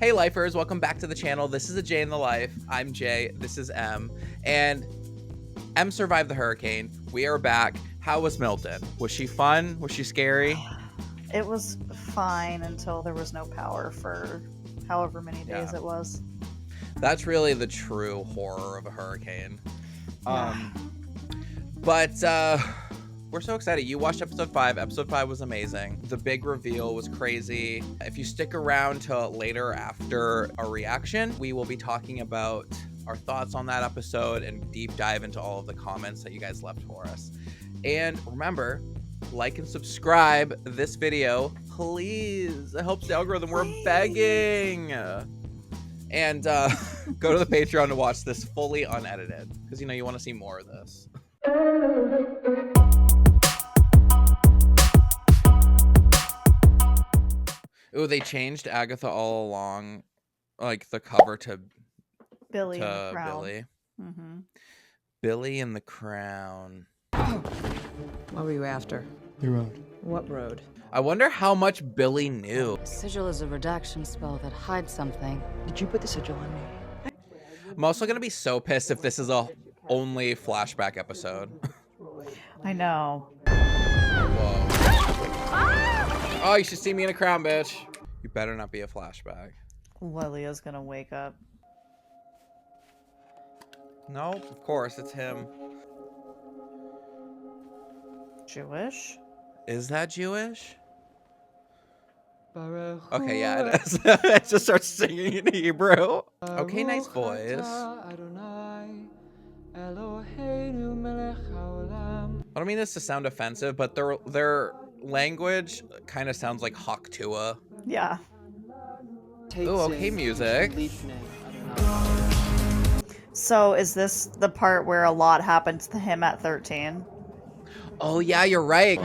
Hey lifers, welcome back to the channel. This is a Jay in the Life. I'm Jay, this is M, and M survived the hurricane. We are back. How was Milton? Was she fun? Was she scary? It was fine until there was no power for however many days it was. That's really the true horror of a hurricane. Yeah. But we're so excited. You watched episode 5. Episode 5 was amazing. The big reveal was crazy. If you stick around till later after our reaction, we will be talking about our thoughts on that episode and deep dive into all of the comments that you guys left for us. And remember, like and subscribe this video, please. It helps the algorithm. We're begging. And go to the Patreon to watch this fully unedited, because you want to see more of this. Ooh, they changed Agatha all along, like the cover to Billy and the Crown. Billy. Mm-hmm. Billy and the Crown. What were you after? The road. What road? I wonder how much Billy knew. Sigil is a redaction spell that hides something. Did you put the sigil on me? I'm also gonna be so pissed if this is a only flashback episode. I know. Whoa. Oh, you should see me in a crown, bitch. You better not be a flashback. Lilia's gonna wake up. No, of course, it's him. Jewish? Is that Jewish? Baruch Okay, yeah, it is. It just starts singing in Hebrew. Okay, nice voice. I don't mean this to sound offensive, but their language kind of sounds like Haktua. Yeah. Ooh, okay, music. So is this the part where a lot happened to him at 13? Oh, yeah, you're right.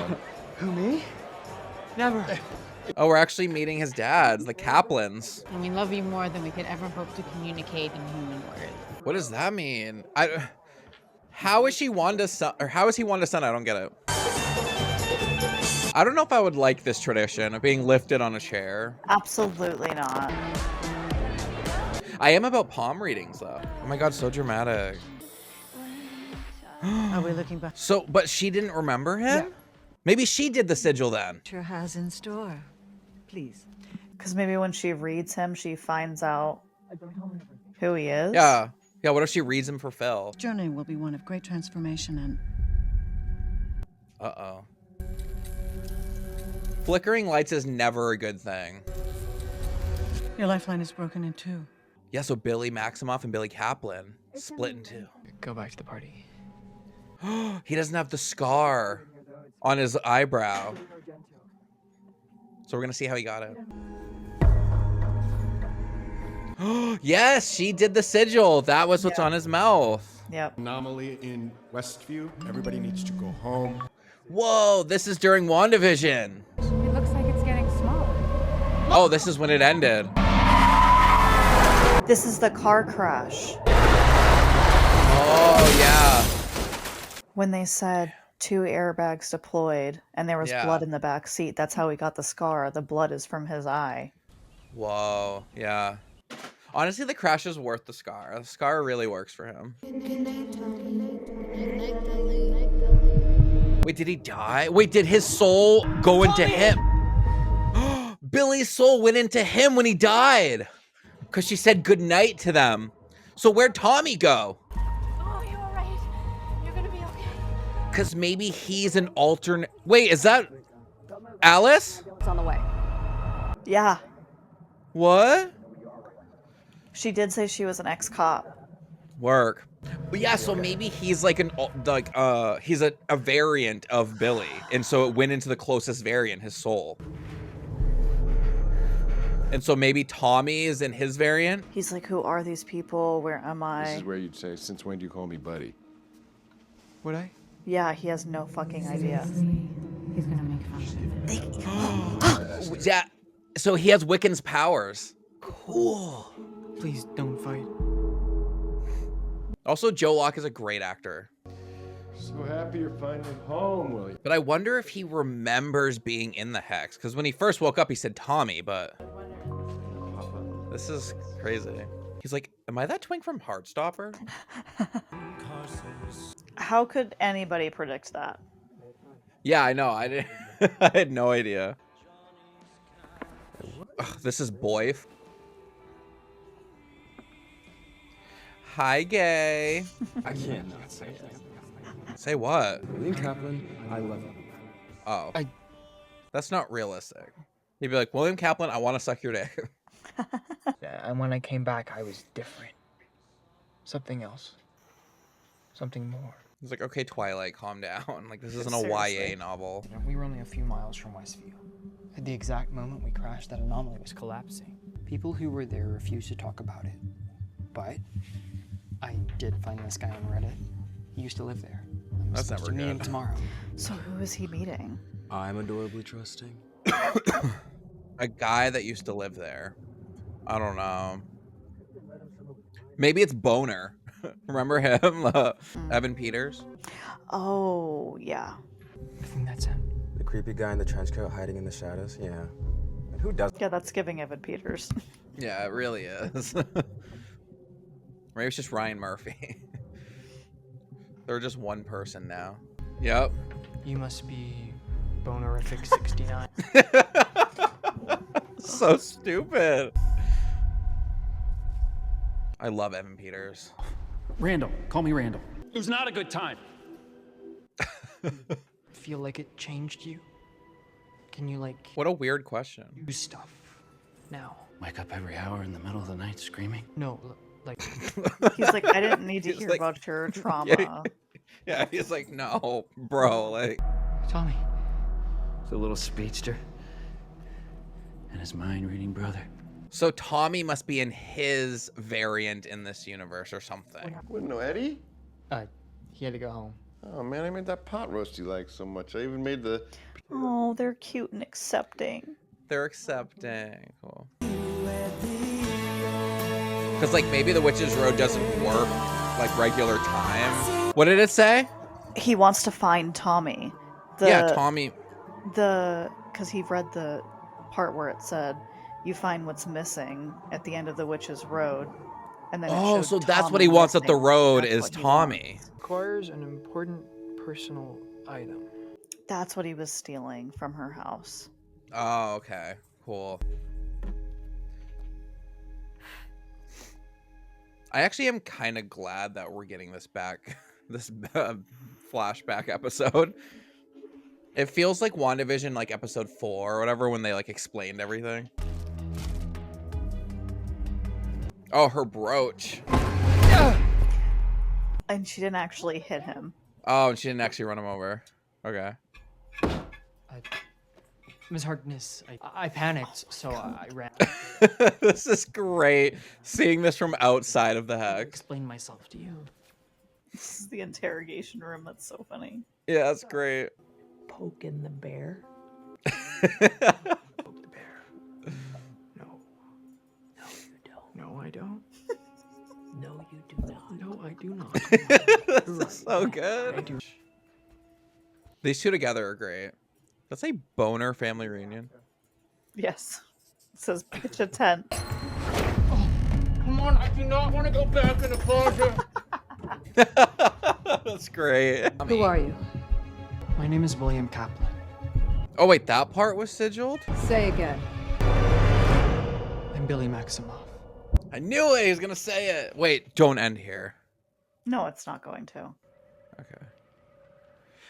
Who, me? Never. Oh, we're actually meeting his dads, the Kaplans. And we love you more than we could ever hope to communicate in human words. What does that mean? How is she Wanda's son, or how is he Wanda's son? I don't get it. I don't know if I would like this tradition of being lifted on a chair. Absolutely not. I am about palm readings, though. Oh my god, so dramatic. Are we looking back? So, but she didn't remember him? Yeah. Maybe she did the sigil then. Sure has in store. Please. Because maybe when she reads him, she finds out who he is. Yeah. Yeah, what if she reads him for Phil? This journey will be one of great transformation and... Uh-oh. Flickering lights is never a good thing. Your lifeline is broken in two. Yeah, so Billy Maximoff and Billy Kaplan split in two. Go back to the party. He doesn't have the scar on his eyebrow. So we're gonna see how he got it. Yes, she did the sigil. That was what's on his mouth. Yep. Anomaly in Westview. Everybody needs to go home. Whoa, this is during WandaVision. It looks like it's getting smaller. Oh, this is when it ended. This is the car crash. Oh, yeah. When they said 2 airbags deployed and there was blood in the back seat, that's how he got the scar. The blood is from his eye. Whoa, yeah. Honestly, the crash is worth the scar. The scar really works for him. Wait, did he die? Wait, did his soul go into him? Billy's soul went into him when he died. Because she said goodnight to them. So where'd Tommy go? Oh, you're all right. You're gonna be okay. Because maybe he's an alternate... Wait, is that Alice? It's on the way. Yeah. What? She did say she was an ex-cop. Work. But yeah, so maybe he's like he's a variant of Billy, and so it went into the closest variant, his soul. And so maybe Tommy is in his variant. He's like, who are these people? Where am I? This is where you'd say, since when do you call me buddy? Would I? Yeah, he has no fucking idea. He's gonna make fun of it. Yeah, so he has Wiccan's powers. Cool. Please don't fight. Also, Joe Locke is a great actor. So happy you're finally home, William. But I wonder if he remembers being in the hex, because when he first woke up, he said Tommy, but This is crazy. He's like, am I that twink from Heartstopper? How could anybody predict that? Yeah, I know. I didn't. I had no idea. Ugh, this is Boyf. Hi, gay. I can't not say it. Say what? William Kaplan, I love you. Oh, that's not realistic. He'd be like, William Kaplan, I want to suck your dick. And when I came back, I was different. Something else. Something more. He's like, okay, Twilight, calm down. Like, this isn't a Seriously. YA novel. We were only a few miles from Westview. At the exact moment we crashed, that anomaly was collapsing. People who were there refused to talk about it. But I did find this guy on Reddit. He used to live there. I'm That's supposed never to meet him good. tomorrow. So who is he meeting? I'm adorably trusting. A guy that used to live there. I don't know. Maybe it's Boner. Remember him? Evan Peters? Oh, yeah. I think that's him. The creepy guy in the trench coat hiding in the shadows? Yeah. And who does? Yeah, that's giving Evan Peters. Yeah, it really is. Maybe it's just Ryan Murphy. They're just one person now. Yep. You must be Bonerific 69. So stupid. I love Evan Peters. Randall. Call me Randall. It was not a good time. Feel like it changed you? Can you, like, What a weird question. use stuff now? Wake up every hour in the middle of the night screaming. No, like, He's like, I didn't need to He's hear like- about your trauma. Yeah, he's like, no, bro, like. Tommy. It's a little speedster. And his mind-reading brother. So Tommy must be in his variant in this universe or something. Wouldn't know Eddie? He had to go home. Oh man, I made that pot roast you like so much. I even made the. Oh, they're cute and accepting. They're accepting. Cool. Because, like, maybe the Witch's Road doesn't work like regular time. What did it say? He wants to find Tommy. Yeah, Tommy. Because he read the part where it said, you find what's missing at the end of the Witch's Road. And then it Oh, showed so that's what Tommy he wants at the missing. road That's is what he Tommy. wants. Requires an important personal item. That's what he was stealing from her house. Oh, okay. Cool. I actually am kind of glad that we're getting this back, this flashback episode. It feels like WandaVision, like episode 4 or whatever, when they like explained everything. Oh, her brooch. And she didn't actually hit him. Oh, and she didn't actually run him over. Okay. Ms. Harkness, I panicked, so I ran. This is great. Seeing this from outside of the hex. Explain myself to you. This is the interrogation room. That's so funny. Yeah, that's great. Poking the bear. Poke the bear. No. No, you don't. No, I don't. No, you do not. No, I do not. This is so good. These two together are great. That's a boner family reunion. Yes. It says pitch a tent. Come on, I do not want to go back in the closet. That's great. Who are you? My name is William Kaplan. Oh, wait, that part was sigiled? Say again. I'm Billy Maximoff. I knew it. He was going to say it. Wait, don't end here. No, it's not going to. Okay.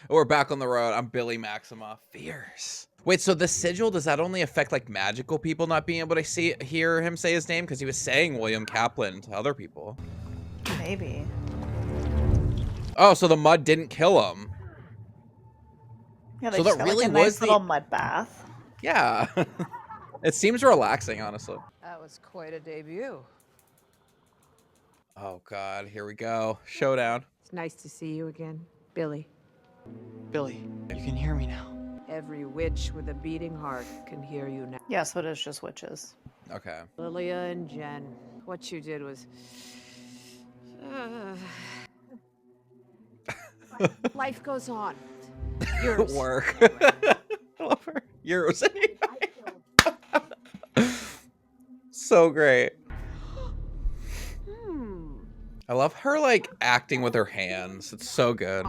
We're back on the road. I'm Billy Maximoff. Fierce. Wait, so the sigil, does that only affect like magical people not being able to hear him say his name? Because he was saying William Kaplan to other people. Maybe. Oh, so the mud didn't kill him. Yeah, they So just that got, really like, a nice was the- little mud bath. Yeah. It seems relaxing, honestly. That was quite a debut. Oh, God. Here we go. Showdown. It's nice to see you again, Billy. Billy, you can hear me now. Every witch with a beating heart can hear you now. Yeah, so it is just witches. Okay. Lilia and Jen, what you did was... Life goes on. Yours. Work. I love her. Euros. So great. I love her like acting with her hands. It's so good.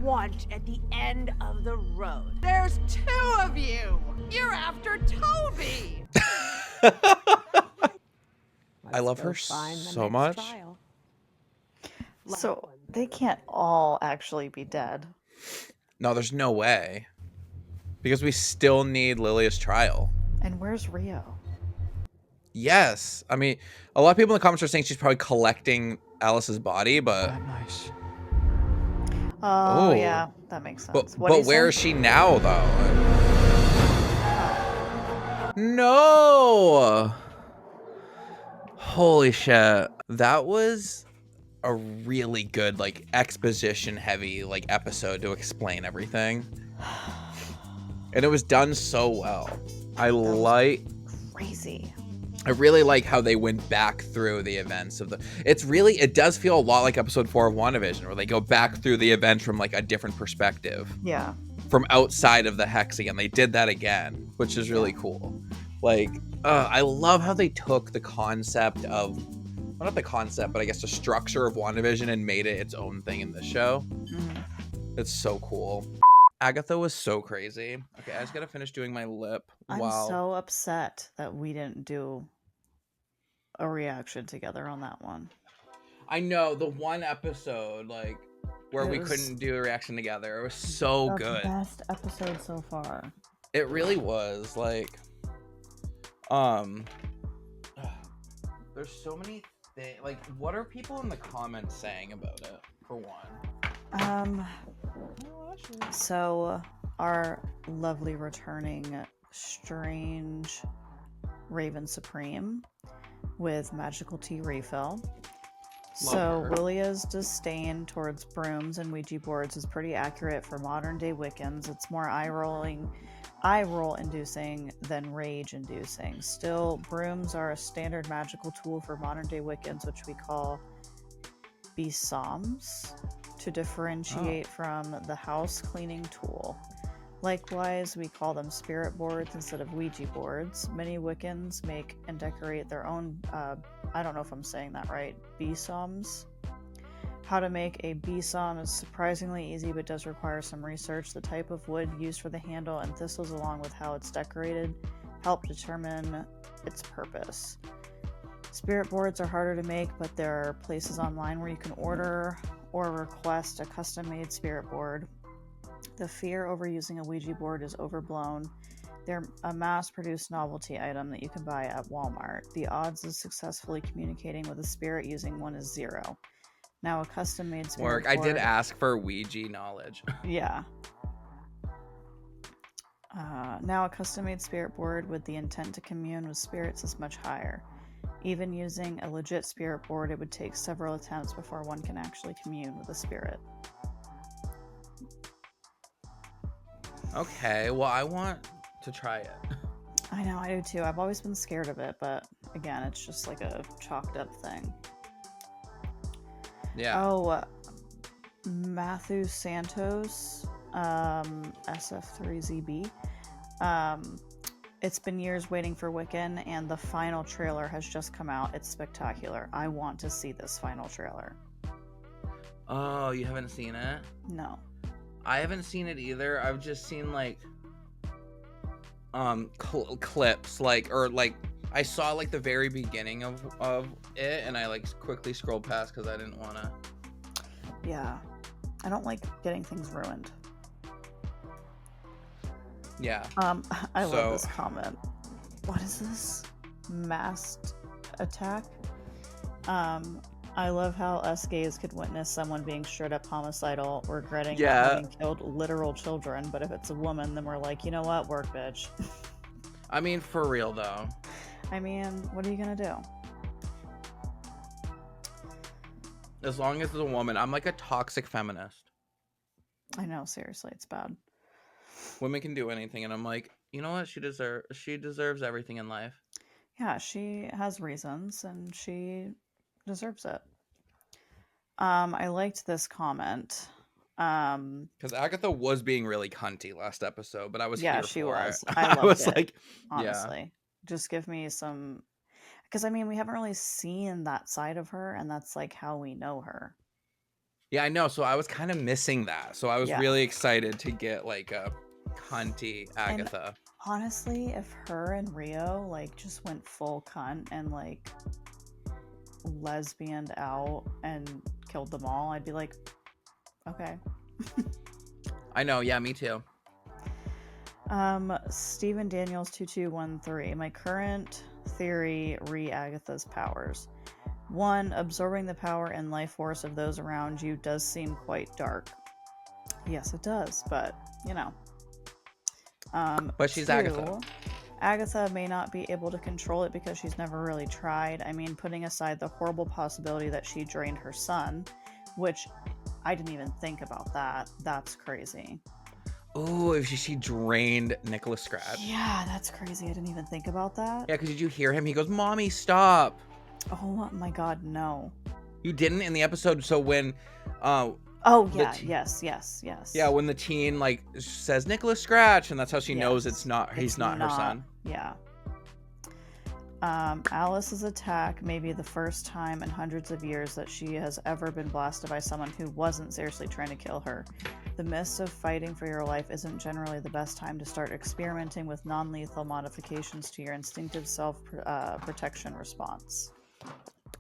Want at the end of the road. There's two of you. You're after Toby. I love her so much. So they can't all actually be dead. No, there's no way. Because we still need Lilia's trial. And where's Rio? Yes. I mean, a lot of people in the comments are saying she's probably collecting Alice's body, but... Nice. Oh, yeah. That makes sense. But where is she now, though? No! Holy shit. That was a really good, like, exposition-heavy, like, episode to explain everything. And it was done so well. Crazy. I really like how they went back through the events of it does feel a lot like episode 4 of WandaVision, where they go back through the events from like a different perspective. Yeah. From outside of the hexagon. They did that again, which is really cool. Like, I love how they took the concept of, well, not the concept, but I guess the structure of WandaVision and made it its own thing in this show. It's so cool. Agatha was so crazy. Okay, I just gotta finish doing my lip. I'm so upset that we didn't do a reaction together on that one. I know, the one episode, like, where we couldn't do a reaction together. It was so good. The best episode so far. It really was, like, there's so many things. Like, what are people in the comments saying about it, for one? So our lovely returning strange Raven Supreme with magical tea refill. So Lilia's disdain towards brooms and Ouija boards is pretty accurate for modern day Wiccans. It's more eye roll inducing than rage inducing. Still, brooms are a standard magical tool for modern day Wiccans, which we call besoms, to differentiate from the house cleaning tool. Likewise, we call them spirit boards instead of Ouija boards. Many Wiccans make and decorate their own, I don't know if I'm saying that right, besoms. How to make a besom is surprisingly easy, but does require some research. The type of wood used for the handle and thistles, along with how it's decorated, help determine its purpose. Spirit boards are harder to make, but there are places online where you can order or request a custom-made spirit board. The fear over using a Ouija board is overblown. They're a mass-produced novelty item that you can buy at Walmart. The odds of successfully communicating with a spirit using one is 0. Now a custom-made spirit board... I did ask for Ouija knowledge. Yeah. Now a custom-made spirit board with the intent to commune with spirits is much higher. Even using a legit spirit board, it would take several attempts before one can actually commune with a spirit. Okay, well, I want to try it. I know, I do too. I've always been scared of it, but again, it's just like a chalked up thing. Yeah. Oh, Matthew Santos, SF3ZB. It's been years waiting for Wiccan, and the final trailer has just come out. It's spectacular. I want to see this final trailer. Oh, you haven't seen it? No. I haven't seen it either. I've just seen like clips, like, or like I saw like the very beginning of it, and I like quickly scrolled past because I didn't want to. Yeah, I don't like getting things ruined. Yeah. I love this comment. What is this? Masked attack? I love how us gays could witness someone being straight up homicidal, regretting not having killed literal children, but if it's a woman, then we're like, you know what? Work, bitch. I mean, for real, though. I mean, what are you gonna do? As long as it's a woman. I'm like a toxic feminist. I know, seriously, it's bad. Women can do anything, and I'm like, you know what? She deserves everything in life. Yeah, she has reasons, and she deserves it. I liked this comment. Because Agatha was being really cunty last episode, but I was here she for was. it. I loved it. Like, honestly, just give me some. Because, I mean, we haven't really seen that side of her, and that's, like, how we know her. Yeah, I know. So I was kind of missing that. So I was Yeah. really excited to get, like, a cunty Agatha. And honestly, if her and Rio, like, just went full cunt and, like, lesbianed out and killed them all, I'd be like, okay. I know. Yeah, me too. Stephen Daniels 2213. My current theory re Agatha's powers. 1. Absorbing the power and life force of those around you does seem quite dark. Yes, it does, but you know. But she's 2, Agatha. Agatha may not be able to control it because she's never really tried. I mean, putting aside the horrible possibility that she drained her son, which I didn't even think about that. That's crazy. Oh, if she drained Nicholas Scratch. Yeah, that's crazy. I didn't even think about that. Yeah, because did you hear him? He goes, "Mommy, stop." Oh my god, no. You didn't in the episode. So when Oh yeah, yes. Yeah, when the teen like says Nicholas Scratch, and that's how she knows he's not her son. Yeah. Alice's attack may be the first time in hundreds of years that she has ever been blasted by someone who wasn't seriously trying to kill her. The midst of fighting for your life isn't generally the best time to start experimenting with non-lethal modifications to your instinctive self-protection response.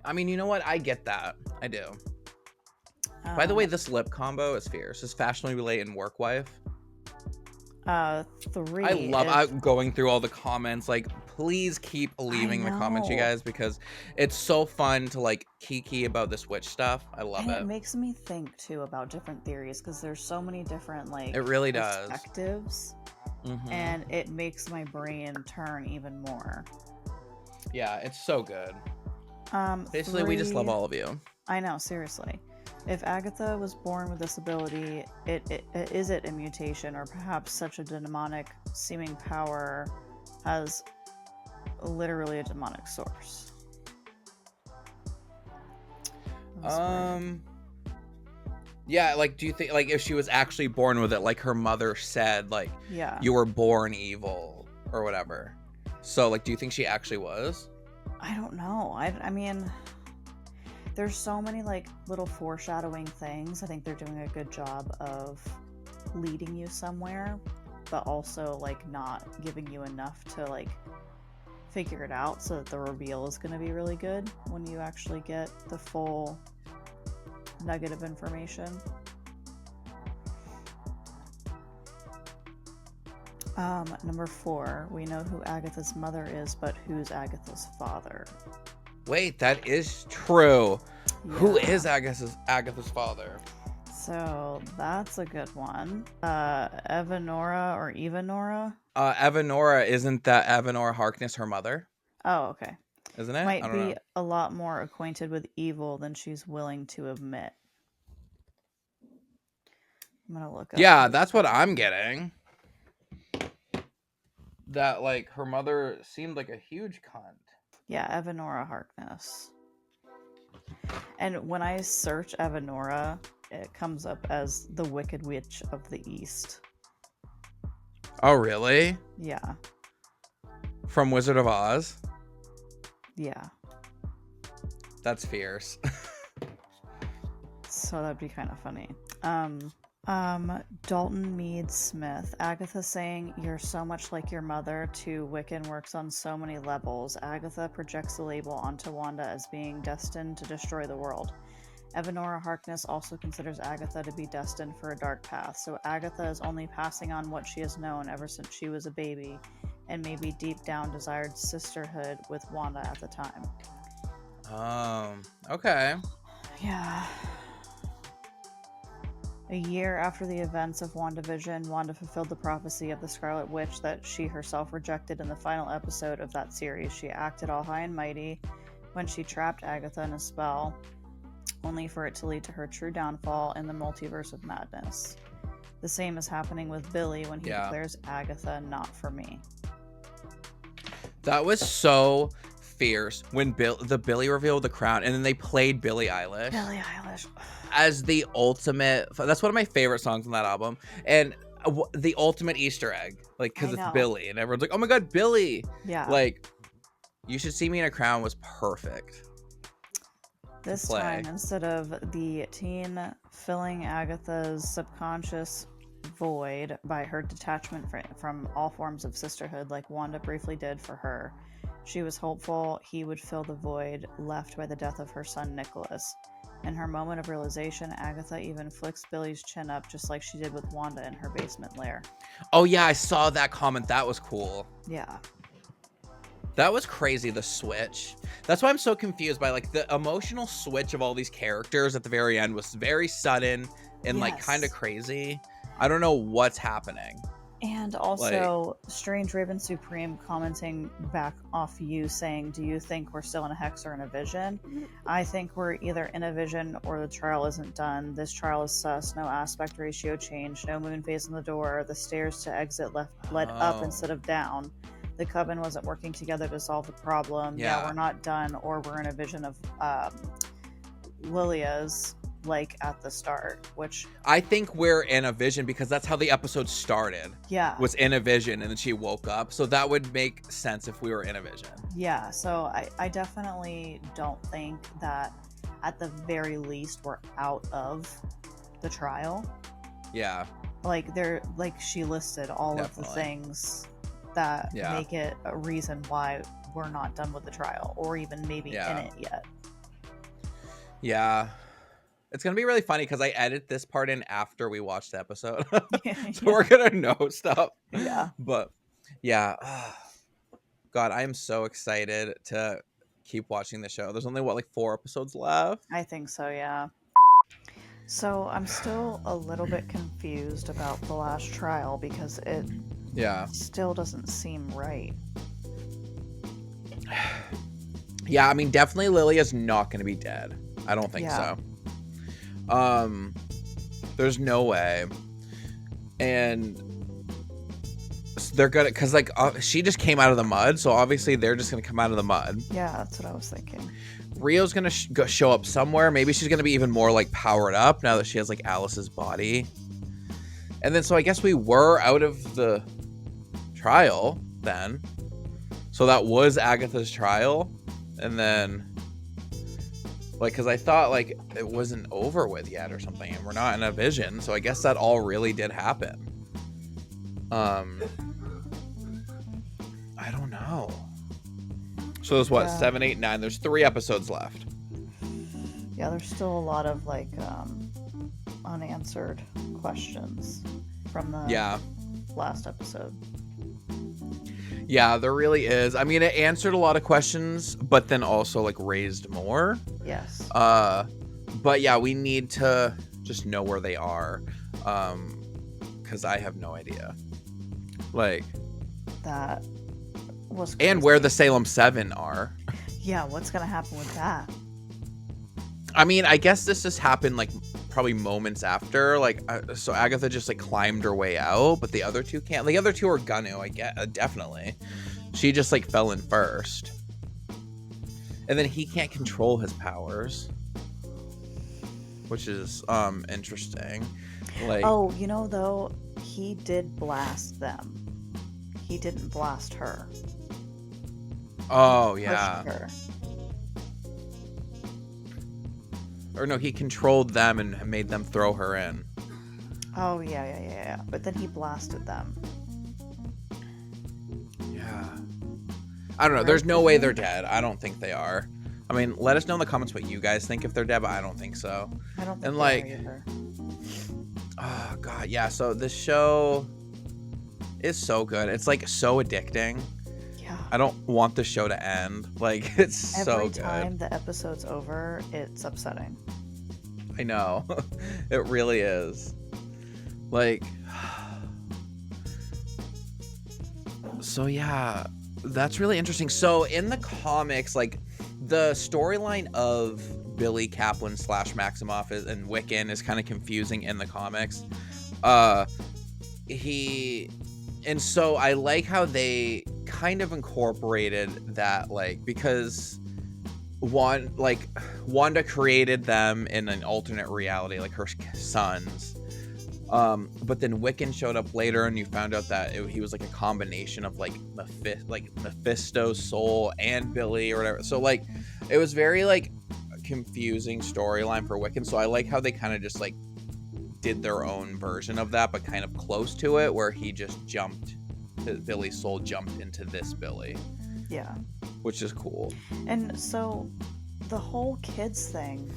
I mean, you know what? I get that. I do. By the way, this lip combo is fierce. Is fashionably late and work wife. 3. I love going through all the comments. Like, please keep leaving the comments, you guys, because it's so fun to like kiki about this witch stuff. I love it. It makes me think too about different theories because there's so many different like it really does perspectives, and it makes my brain turn even more. Yeah, it's so good. Basically, 3, we just love all of you. I know, seriously. If Agatha was born with this ability, is it a mutation, or perhaps such a demonic seeming power has literally a demonic source? Yeah, like, do you think, like, if she was actually born with it, like her mother said, like, yeah, you were born evil or whatever? So, like, do you think she actually was? I don't know. I mean, there's so many like little foreshadowing things. I think they're doing a good job of leading you somewhere, but also like not giving you enough to like figure it out, so that the reveal is going to be really good when you actually get the full nugget of information. Number 4, we know who Agatha's mother is, but who's Agatha's father? Wait, that is true. Yeah. Who is Agatha's father? So that's a good one. Evanora or Evanora? Evanora, isn't that Evanora Harkness her mother? Oh, okay. Isn't it? Might be a lot more acquainted with evil than she's willing to admit. I'm gonna look up. Yeah, that's what I'm getting. That, like, her mother seemed like a huge cunt. Yeah, Evanora Harkness. And when I search Evanora, it comes up as the Wicked Witch of the East. Oh, really? Yeah. From Wizard of Oz? Yeah. That's fierce. So that'd be kind of funny. Dalton Mead Smith. Agatha saying, "You're so much like your mother" to Wiccan works on so many levels. Agatha projects the label onto Wanda as being destined to destroy the world. Evanora Harkness also considers Agatha to be destined for a dark path, so Agatha is only passing on what she has known ever since she was a baby, and maybe deep down desired sisterhood with Wanda at the time. Okay. Yeah. A year after the events of WandaVision, Wanda fulfilled the prophecy of the Scarlet Witch that she herself rejected in the final episode of that series. She acted all high and mighty when she trapped Agatha in a spell, only for it to lead to her true downfall in the multiverse of madness. The same is happening with Billy when he declares Agatha not for me. That was so fierce when the Billy reveal of the crown, and then they played Billie Eilish. Billie Eilish. As the ultimate, that's one of my favorite songs on that album, and the ultimate Easter egg, like, because it's Billy, and everyone's like, "Oh my god, Billy!" Yeah, like, You Should See Me in a Crown was perfect. This time, instead of the teen filling Agatha's subconscious void by her detachment from all forms of sisterhood, like Wanda briefly did for her, she was hopeful he would fill the void left by the death of her son Nicholas. In her moment of realization, Agatha even flicks Billy's chin up just like she did with Wanda in her basement lair. Oh yeah, I saw that comment. That was cool. Yeah. That was crazy, the switch. That's why I'm so confused by like the emotional switch of all these characters at the very end was very sudden and like kind of crazy. I don't know what's happening. And also, Strange Raven Supreme commenting back off you saying, do you think we're still in a hex or in a vision? I think we're either in a vision or the trial isn't done. This trial is sus, no aspect ratio change, no moon phase on the door, the stairs to exit led up instead of down. The coven wasn't working together to solve the problem. Yeah, we're not done, or we're in a vision of Lilia's, like at the start, which I think we're in a vision because that's how the episode started. Yeah. Was in a vision and then she woke up. So that would make sense if we were in a vision. Yeah, so I definitely don't think that at the very least we're out of the trial. Yeah. Like she listed all of the things that make it a reason why we're not done with the trial or even maybe in it yet. Yeah. It's going to be really funny because I edit this part in after we watch the episode. So we're going to know stuff. Yeah. But yeah. God, I am so excited to keep watching the show. There's only, 4 episodes left? I think so, yeah. So I'm still a little bit confused about the last trial because it still doesn't seem right. Yeah, I mean, definitely Lilia's not going to be dead. I don't think so. There's no way. And they're gonna, because she just came out of the mud, so obviously they're just gonna come out of the mud. Yeah, that's what I was thinking. Rio's gonna show up somewhere. Maybe she's gonna be even more powered up now that she has Alice's body. And then so I guess we were out of the trial then. So that was Agatha's trial. And then because I thought it wasn't over with yet or something, and we're not in a vision, so I guess that all really did happen. I don't know. So there's 7, 8, 9. There's 3 episodes left. Yeah, there's still a lot of unanswered questions from the last episode. Yeah, there really is. I mean, it answered a lot of questions, but then also raised more. Yes. But yeah, we need to just know where they are, because I have no idea. That was crazy. And where the Salem 7 are. Yeah, what's gonna happen with that? I mean, I guess this just happened probably moments after. So Agatha just climbed her way out, but the other 2 can't. The other 2 are gonna, I get definitely. She just fell in first, and then he can't control his powers, which is interesting. Oh, though, he did blast them. He didn't blast her. Oh yeah. Her. Or no, he controlled them and made them throw her in. Oh, yeah. But then he blasted them. Yeah. I don't know. There's no way they're dead. I don't think they are. I mean, let us know in the comments what you guys think if they're dead, but I don't think so. I don't think and they are either. Oh, God, yeah. So this show is so good. It's so addicting. Yeah. I don't want the show to end. It's so good. Every time the episode's over, it's upsetting. I know. It really is. So yeah, that's really interesting. So in the comics, the storyline of Billy Kaplan / Maximoff and Wiccan is kind of confusing in the comics. And so I like how they kind of incorporated that, because Wanda created them in an alternate reality, her sons. But then Wiccan showed up later, and you found out that he was like a combination of like Mephisto's soul and Billy or whatever. So like it was very like confusing storyline for Wiccan. So I like how they kind of just like did their own version of that, but kind of close to it, where he just Billy's soul jumped into this Billy. Yeah. Which is cool. And so the whole kids thing,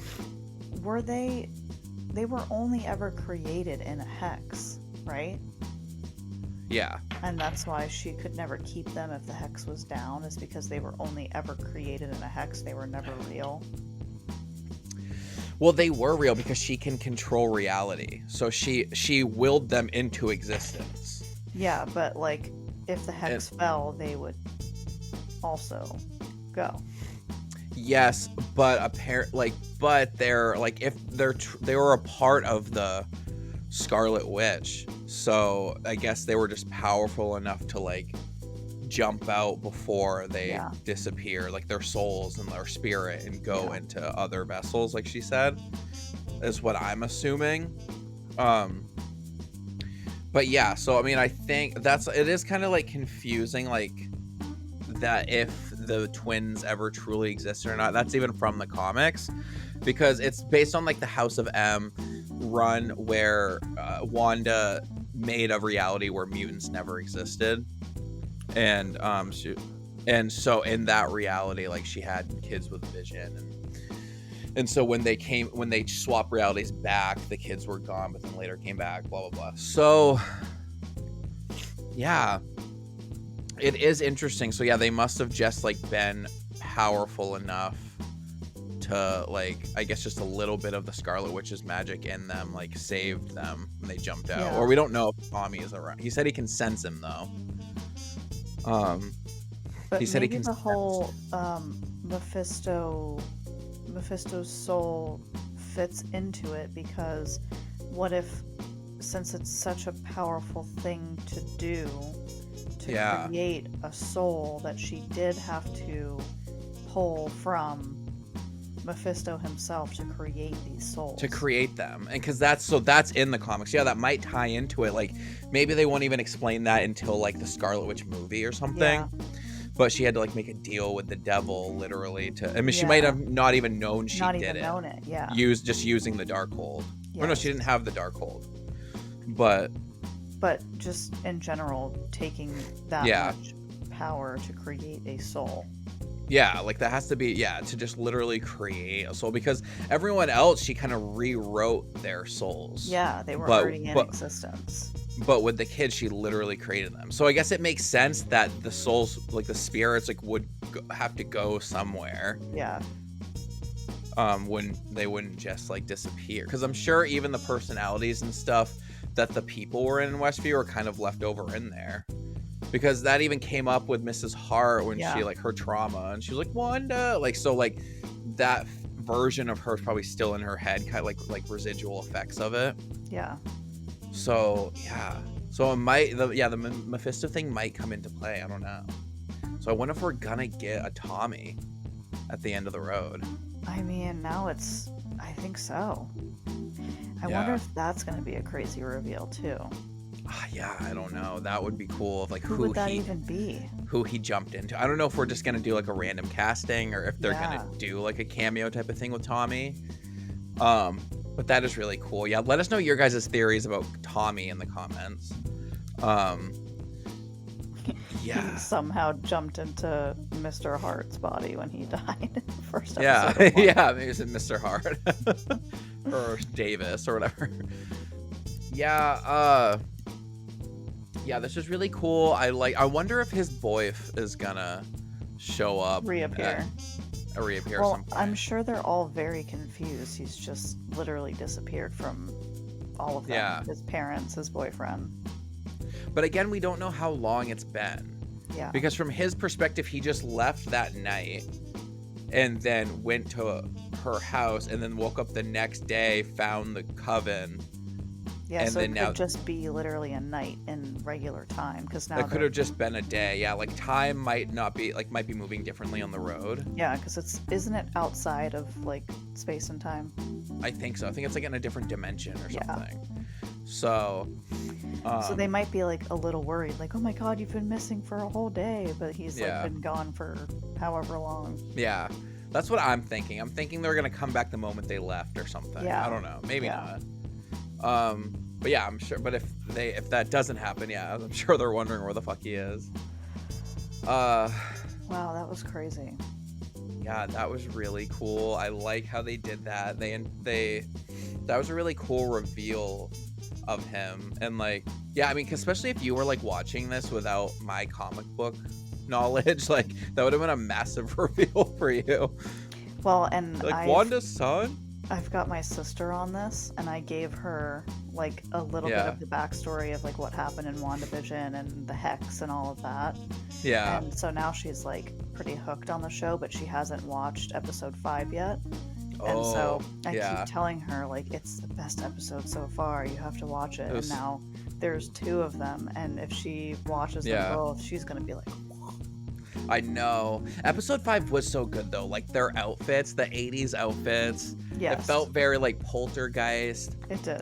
they were only ever created in a hex, right? Yeah. And that's why she could never keep them if the hex was down, is because they were only ever created in a hex. They were never real. Well, they were real because she can control reality. So she willed them into existence. Yeah, but like if the hex fell, they would also go. Yes, but they're like, if they were a part of the Scarlet Witch, so I guess they were just powerful enough to like jump out before they disappear, like their souls and their spirit, and go into other vessels, like she said, is what I'm assuming. But yeah, so I mean, I think it is kind of like confusing, like that if the twins ever truly existed or not. That's even from the comics, because it's based on like the House of M run, where Wanda made a reality where mutants never existed, and so in that reality, like she had kids with Vision, and so when they swapped realities back, the kids were gone, but then later came back, blah blah blah. So yeah, it is interesting. So yeah, they must have just like been powerful enough to, like, I guess just a little bit of the Scarlet Witch's magic in them like saved them when they jumped out. Or we don't know if Tommy is around. He said he can sense him though. But he said he can the whole Mephisto's soul fits into it, because what if, since it's such a powerful thing to do, to create a soul, that she did have to pull from Mephisto himself to create these souls, to create them, and because that's in the comics. Yeah, that might tie into it. Like maybe they won't even explain that until like the Scarlet Witch movie or something. But she had to like make a deal with the devil, literally, to, I mean, she might have not even known she did it. Known it, yeah. Just using the Darkhold. Yes. Or no, she didn't have the Darkhold. But just in general, taking that much power to create a soul. Yeah, like that has to be, to just literally create a soul, because everyone else, she kind of rewrote their souls. Yeah, they were already in existence. But with the kids, she literally created them. So I guess it makes sense that the souls, like the spirits, like would have to go somewhere. Yeah. When they wouldn't just like disappear, because I'm sure even the personalities and stuff that the people were in Westview are kind of left over in there, because that even came up with Mrs. Hart when she, like, her trauma, and she was like, Wanda, like, so like that version of her is probably still in her head, kind of like residual effects of it. Yeah. So so it might, the Mephisto thing might come into play. I don't know. So I wonder if we're gonna get a Tommy at the end of the road. I mean, now I think so. I wonder if that's gonna be a crazy reveal too. I don't know. That would be cool. Of like who would that even be? Who he jumped into. I don't know if we're just gonna do like a random casting, or if they're gonna do like a cameo type of thing with Tommy. But that is really cool. Yeah, let us know your guys' theories about Tommy in the comments. He somehow jumped into Mr. Hart's body when he died in the first episode. Maybe it's Mr. Hart or Davis or whatever. This is really cool. I wonder if his boy is gonna show up, reappear at well, some point. I'm sure they're all very confused. He's just literally disappeared from all of them. His parents, his boyfriend. But again, we don't know how long it's been. Yeah. Because from his perspective, he just left that night and then went to her house, and then woke up the next day, found the coven. Yeah, and so it could just be literally a night in regular time, because now it could have just been a day. Yeah, like time might be moving differently on the road. Yeah, because isn't it outside of like space and time? I think so. I think it's like in a different dimension or something. So they might be like a little worried, like, oh my god, you've been missing for a whole day, but he's like been gone for however long. Yeah, that's what I'm thinking. I'm thinking they're gonna come back the moment they left or something. Yeah. I don't know, maybe not. But yeah, I'm sure. But if that doesn't happen, yeah, I'm sure they're wondering where the fuck he is. Wow, that was crazy. Yeah, that was really cool. I like how they did that. That was a really cool reveal of him. And like, yeah, I mean, especially if you were like watching this without my comic book knowledge, like that would have been a massive reveal for you. Well, and like Wanda's son? I've got my sister on this, and I gave her like a little bit of the backstory of like what happened in WandaVision and the Hex and all of that. Yeah. And so now she's like pretty hooked on the show, but she hasn't watched episode 5 yet. And so I keep telling her, like, it's the best episode so far. You have to watch it. And now there's 2 of them. And if she watches them both, she's going to be like, whoa. I know. Episode 5 was so good, though. Like, their outfits, the 80s outfits. Yes. It felt very, like, Poltergeist. It did.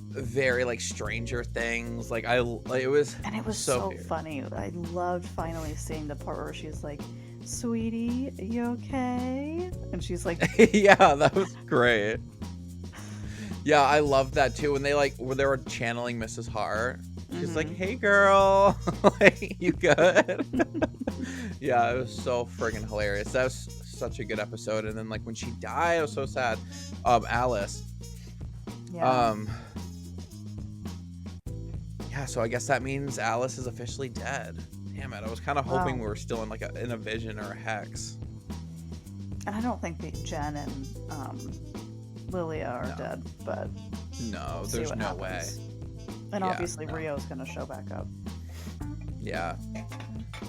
Very, like, Stranger Things. Like, it was... And it was so funny. I loved finally seeing the part where she's like, sweetie, you okay? And she's like, yeah, that was great. Yeah, I loved that too. When they were channeling Mrs. Hart, she's like, hey girl, like, you good? Yeah, it was so friggin' hilarious. That was such a good episode. And then like when she died, it was so sad. Alice. Yeah. Yeah, so I guess that means Alice is officially dead. Damn it, I was kind of hoping we were still in like in a vision or a hex. And I don't think that Jen and Lilia are dead, but no, there's no way. And obviously Rio's gonna show back up. Yeah.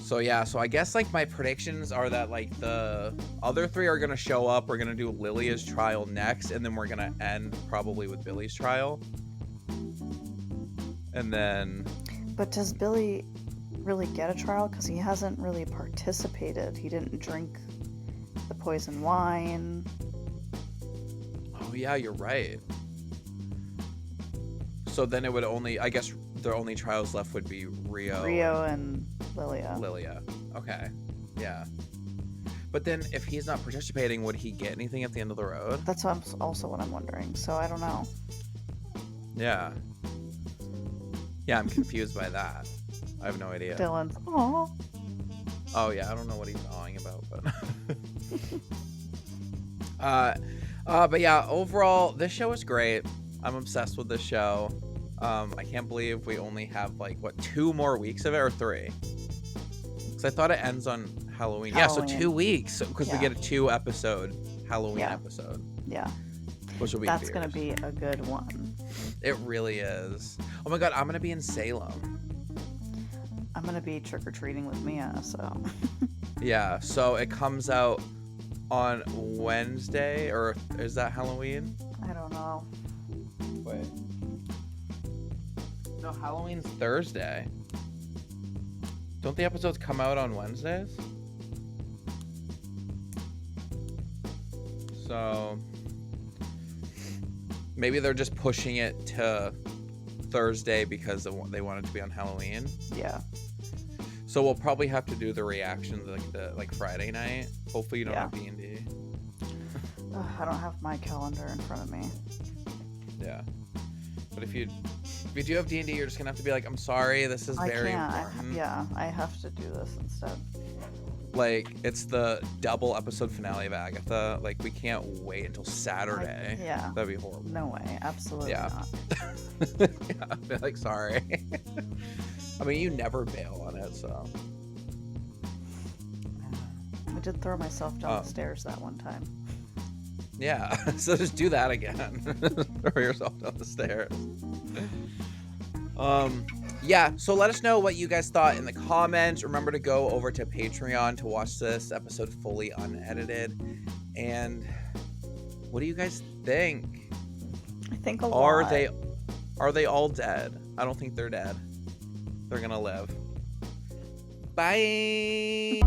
So I guess like my predictions are that like the other 3 are gonna show up. We're gonna do Lilia's trial next, and then we're gonna end probably with Billy's trial. And then. But does Billy really get a trial? Because he hasn't really participated. He didn't drink the poison wine. Oh yeah, you're right. So then it would only, I guess the only trials left would be Rio and Lilia. Okay. Yeah. But then if he's not participating, would he get anything at the end of the road? That's also what I'm wondering. So I don't know. Yeah. Yeah, I'm confused by that. I have no idea. Dylan's, aw. Oh yeah, I don't know what he's awing about, but yeah, overall, this show is great. I'm obsessed with this show. I can't believe we only have like 2 more weeks of it, or 3? Because I thought it ends on Halloween. Yeah, so 2 weeks, because we get a 2-episode Halloween episode. Yeah. Which will be That's gonna be a good one. It really is. Oh my god, I'm gonna be in Salem. I'm gonna be trick-or-treating with Mia, so. Yeah, so it comes out on Wednesday, or is that Halloween? I don't know. Wait. No, Halloween's Thursday. Don't the episodes come out on Wednesdays? So maybe they're just pushing it to Thursday because they want it to be on Halloween. Yeah. So we'll probably have to do the reactions like Friday night. Hopefully you don't have D&D. I don't have my calendar in front of me. Yeah. But if you do have D&D, you're just gonna have to be like, I'm sorry, this is very important. I have to do this instead. Like, it's the double episode finale of Agatha. Like, we can't wait until Saturday. Yeah. That'd be horrible. No way. Absolutely not. Yeah, I'd be like, sorry. I mean, you never bail on it, so. I did throw myself down the stairs that one time. Yeah, so just do that again. Throw yourself down the stairs. Yeah, so let us know what you guys thought in the comments. Remember to go over to Patreon to watch this episode fully unedited. And what do you guys think? I think a lot. Are they all dead? I don't think they're dead. They're gonna live. Bye.